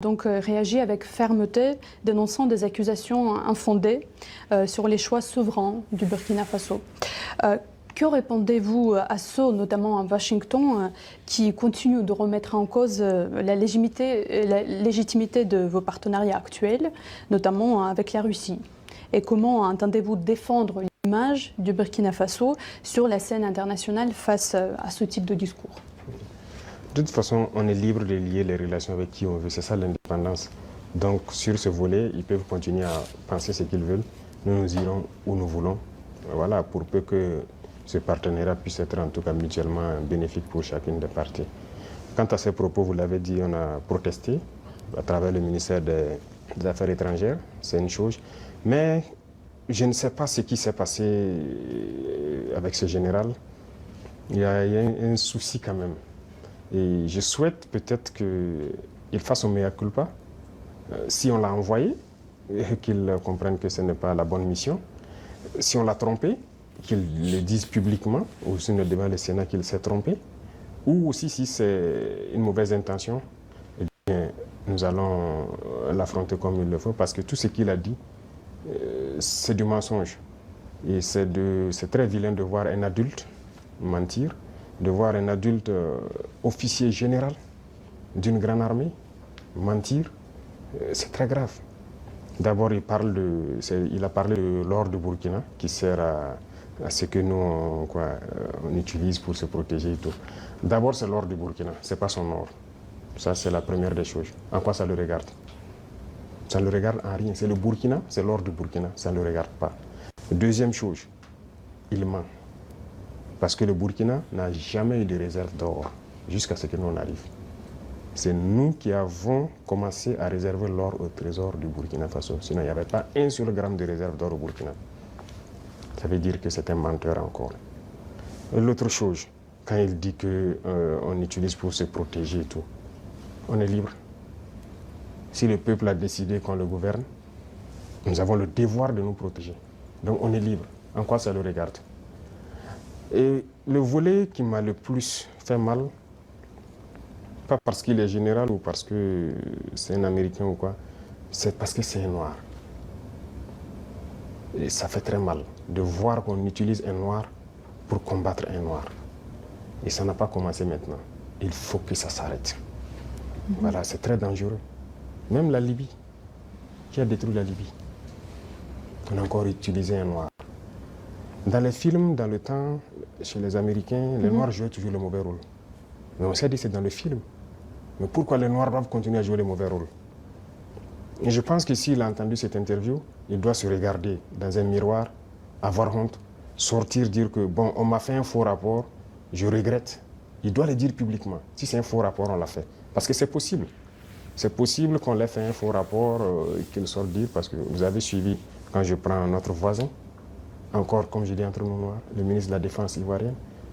Donc réagit avec fermeté, dénonçant des accusations infondées sur les choix souverains du Burkina Faso. Que répondez-vous à ceux, notamment à Washington, qui continuent de remettre en cause la légitimité de vos partenariats actuels, notamment avec la Russie? Et comment entendez-vous défendre l'image du Burkina Faso sur la scène internationale face à ce type de discours? De toute façon, on est libre de lier les relations avec qui on veut, c'est ça l'indépendance. Donc sur ce volet, ils peuvent continuer à penser ce qu'ils veulent. Nous irons où nous voulons. Voilà, pour peu que ce partenariat puisse être en tout cas mutuellement bénéfique pour chacune des parties. Quant à ces propos, vous l'avez dit, on a protesté à travers le ministère des Affaires étrangères, c'est une chose. Mais je ne sais pas ce qui s'est passé avec ce général. Il y a un souci quand même. Et je souhaite peut-être qu'il fasse un mea culpa, si on l'a envoyé, qu'il comprenne que ce n'est pas la bonne mission. Si on l'a trompé, qu'il le dise publiquement, ou si on devant le Sénat qu'il s'est trompé. Ou aussi si c'est une mauvaise intention, eh bien, nous allons l'affronter comme il le faut, parce que tout ce qu'il a dit, c'est du mensonge. Et c'est très vilain de voir un adulte mentir, de voir un adulte officier général d'une grande armée mentir, c'est très grave. D'abord, il a parlé de l'or du Burkina qui sert à ce que nous on utilise pour se protéger et tout. D'abord, c'est l'or du Burkina, ce n'est pas son or. Ça, c'est la première des choses. En quoi ça le regarde? Ça ne le regarde en rien. C'est le Burkina, c'est l'or du Burkina, ça ne le regarde pas. Deuxième chose, il ment. Parce que le Burkina n'a jamais eu de réserve d'or jusqu'à ce que nous on arrive. C'est nous qui avons commencé à réserver l'or au trésor du Burkina Faso. Sinon, il n'y avait pas un seul gramme de réserve d'or au Burkina. Ça veut dire que c'est un menteur encore. L'autre chose, quand il dit qu'on utilise pour se protéger et tout, on est libre. Si le peuple a décidé qu'on le gouverne, nous avons le devoir de nous protéger. Donc on est libre. En quoi ça le regarde? Et le volet qui m'a le plus fait mal, pas parce qu'il est général ou parce que c'est un Américain ou quoi, c'est parce que c'est un noir. Et ça fait très mal de voir qu'on utilise un noir pour combattre un noir. Et ça n'a pas commencé maintenant. Il faut que ça s'arrête. Voilà, c'est très dangereux. Même la Libye, qui a détruit la Libye, on a encore utilisé un noir. Dans les films, dans le temps, chez les Américains, les Noirs jouaient toujours le mauvais rôle. Mais on s'est dit c'est dans le film. Mais pourquoi les Noirs doivent continuer à jouer le mauvais rôle? Et je pense que s'il a entendu cette interview, il doit se regarder dans un miroir, avoir honte, sortir, dire que bon, on m'a fait un faux rapport, je regrette. Il doit le dire publiquement. Si c'est un faux rapport, on l'a fait. Parce que c'est possible. C'est possible qu'on l'ait fait un faux rapport, qu'il sorte dire, parce que vous avez suivi, quand je prends notre voisin, encore, comme je dis entre nous noirs, le ministre de la Défense ivoirien,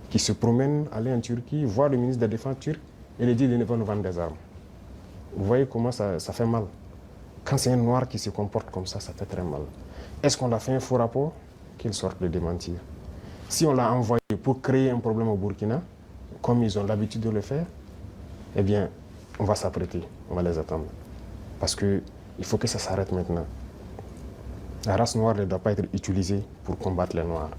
qui se promène, aller en Turquie, voir le ministre de la Défense turc et lui dit qu'il ne va nous vendre des armes. Vous voyez comment ça fait mal. Quand c'est un noir qui se comporte comme ça fait très mal. Est-ce qu'on a fait un faux rapport? Qu'il sorte de démentir. Si on l'a envoyé pour créer un problème au Burkina, comme ils ont l'habitude de le faire, eh bien, on va s'apprêter, on va les attendre. Parce qu'il faut que ça s'arrête maintenant. La race noire ne doit pas être utilisée pour combattre les noirs.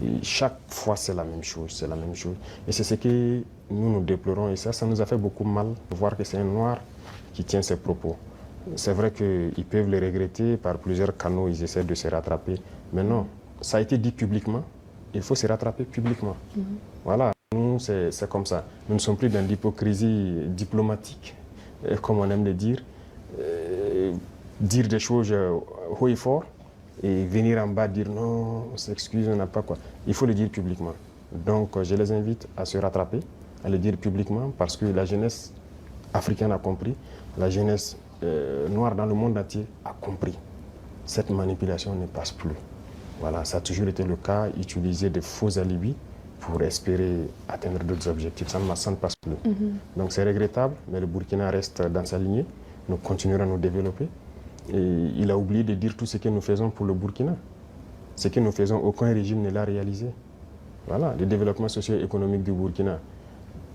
Et chaque fois, c'est la même chose, c'est la même chose. Et c'est ce que nous déplorons. Et ça nous a fait beaucoup mal de voir que c'est un noir qui tient ces propos. C'est vrai qu'ils peuvent le regretter, par plusieurs canaux, ils essaient de se rattraper. Mais non, ça a été dit publiquement, il faut se rattraper publiquement. Voilà, nous, c'est comme ça. Nous ne sommes plus dans l'hypocrisie diplomatique, comme on aime le dire. Dire des choses haut et fort, et venir en bas dire non, on s'excuse, on n'a pas quoi. Il faut le dire publiquement. Donc je les invite à se rattraper, à le dire publiquement, parce que la jeunesse africaine a compris, la jeunesse noire dans le monde entier a compris. Cette manipulation ne passe plus. Voilà, ça a toujours été le cas, utiliser des faux alibis pour espérer atteindre d'autres objectifs. Ça ne passe plus. Donc c'est regrettable, mais le Burkina reste dans sa lignée. Nous continuerons à nous développer. Et il a oublié de dire tout ce que nous faisons pour le Burkina. Ce que nous faisons, aucun régime ne l'a réalisé. Voilà, le développement socio-économique du Burkina,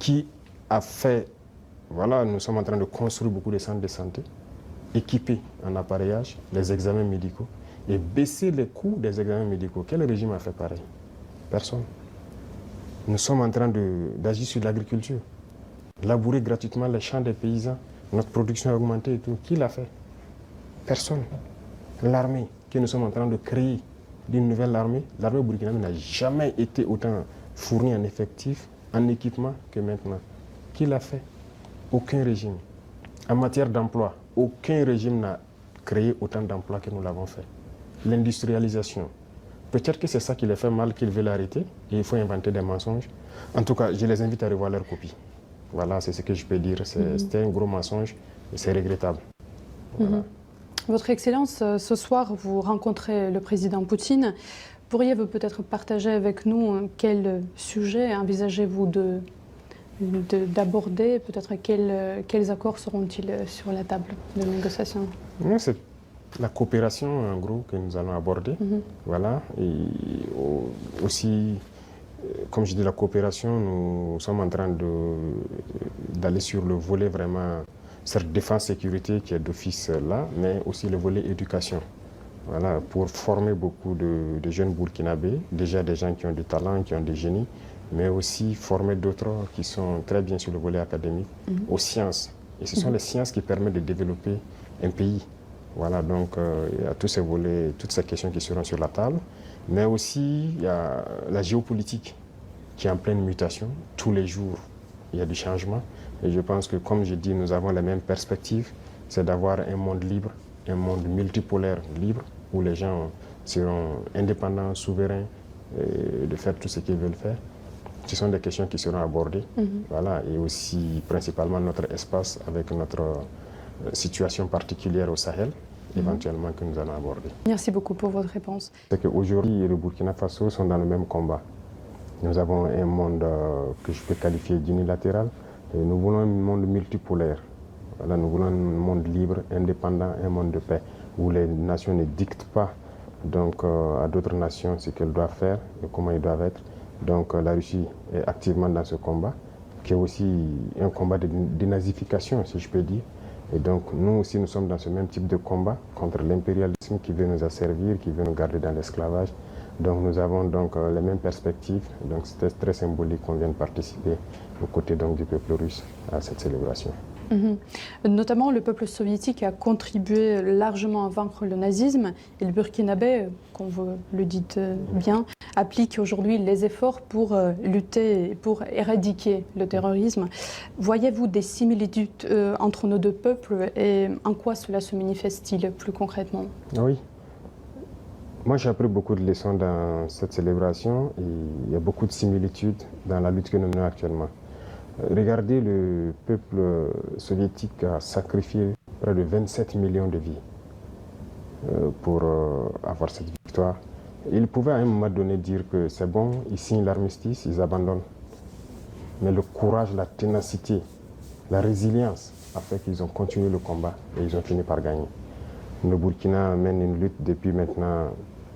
qui a fait voilà, nous sommes en train de construire beaucoup de centres de santé, équiper en appareillage les examens médicaux et baisser les coûts des examens médicaux. Quel régime a fait pareil? Personne. Nous sommes en train d'agir sur l'agriculture, labourer gratuitement les champs des paysans, notre production a augmenté et tout. Qui l'a fait? Personne. L'armée que nous sommes en train de créer, d'une nouvelle armée, l'armée burkinabé n'a jamais été autant fournie en effectifs, en équipement que maintenant. Qui l'a fait? Aucun régime. En matière d'emploi, aucun régime n'a créé autant d'emplois que nous l'avons fait. L'industrialisation. Peut-être que c'est ça qui les fait mal, qu'ils veulent arrêter, et il faut inventer des mensonges. En tout cas, je les invite à revoir leur copie. Voilà, c'est ce que je peux dire. C'était un gros mensonge et c'est regrettable. Voilà. Votre Excellence, ce soir, vous rencontrez le président Poutine. Pourriez-vous peut-être partager avec nous quel sujet envisagez-vous d'aborder? Peut-être quels accords seront-ils sur la table de négociation? C'est la coopération, en gros, que nous allons aborder. Voilà. Et aussi, comme je dis, la coopération, nous sommes en train d'aller sur le volet vraiment, certes défense-sécurité qui est d'office là, mais aussi le volet éducation. Voilà, pour former beaucoup de jeunes burkinabés, déjà des gens qui ont du talent, qui ont des génies, mais aussi former d'autres qui sont très bien sur le volet académique, aux sciences. Et ce sont les sciences qui permettent de développer un pays. Voilà, donc il y a tous ces volets, toutes ces questions qui seront sur la table. Mais aussi, il y a la géopolitique qui est en pleine mutation. Tous les jours, il y a du changement. Et je pense que, comme je dis, nous avons les mêmes perspectives. C'est d'avoir un monde libre, un monde multipolaire libre, où les gens seront indépendants, souverains, de faire tout ce qu'ils veulent faire. Ce sont des questions qui seront abordées. Voilà, et aussi, principalement, notre espace avec notre situation particulière au Sahel, éventuellement, que nous allons aborder. Merci beaucoup pour votre réponse. C'est qu'aujourd'hui, le Burkina Faso sont dans le même combat. Nous avons un monde que je peux qualifier d'unilatéral. Et nous voulons un monde multipolaire. Voilà, nous voulons un monde libre, indépendant, un monde de paix, où les nations ne dictent pas donc, à d'autres nations ce qu'elles doivent faire et comment ils doivent être. Donc la Russie est activement dans ce combat, qui est aussi un combat de dénazification, si je peux dire. Et donc nous aussi, nous sommes dans ce même type de combat contre l'impérialisme qui veut nous asservir, qui veut nous garder dans l'esclavage. Donc nous avons donc les mêmes perspectives. Donc c'était très symbolique qu'on vienne participer aux côtés donc, du peuple russe à cette célébration. Notamment, le peuple soviétique a contribué largement à vaincre le nazisme et le burkinabé, comme vous le dites bien, applique aujourd'hui les efforts pour lutter, pour éradiquer le terrorisme. Voyez-vous des similitudes entre nos deux peuples et en quoi cela se manifeste-t-il plus concrètement? Oui. Moi, j'ai appris beaucoup de leçons dans cette célébration et il y a beaucoup de similitudes dans la lutte que nous menons actuellement. Regardez, le peuple soviétique a sacrifié près de 27 millions de vies pour avoir cette victoire. Ils pouvaient à un moment donné dire que c'est bon, ils signent l'armistice, ils abandonnent. Mais le courage, la ténacité, la résilience a fait qu'ils ont continué le combat et ils ont fini par gagner. Le Burkina mène une lutte depuis maintenant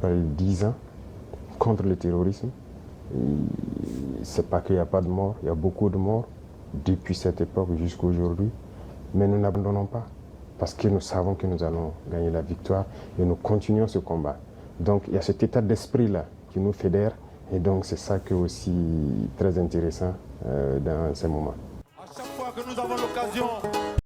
près de 10 ans contre le terrorisme. C'est pas qu'il n'y a pas de morts, il y a beaucoup de morts depuis cette époque jusqu'à aujourd'hui. Mais nous n'abandonnons pas parce que nous savons que nous allons gagner la victoire et nous continuons ce combat. Donc il y a cet état d'esprit-là qui nous fédère et donc c'est ça qui est aussi très intéressant dans ces moments. À chaque fois que nous avons l'occasion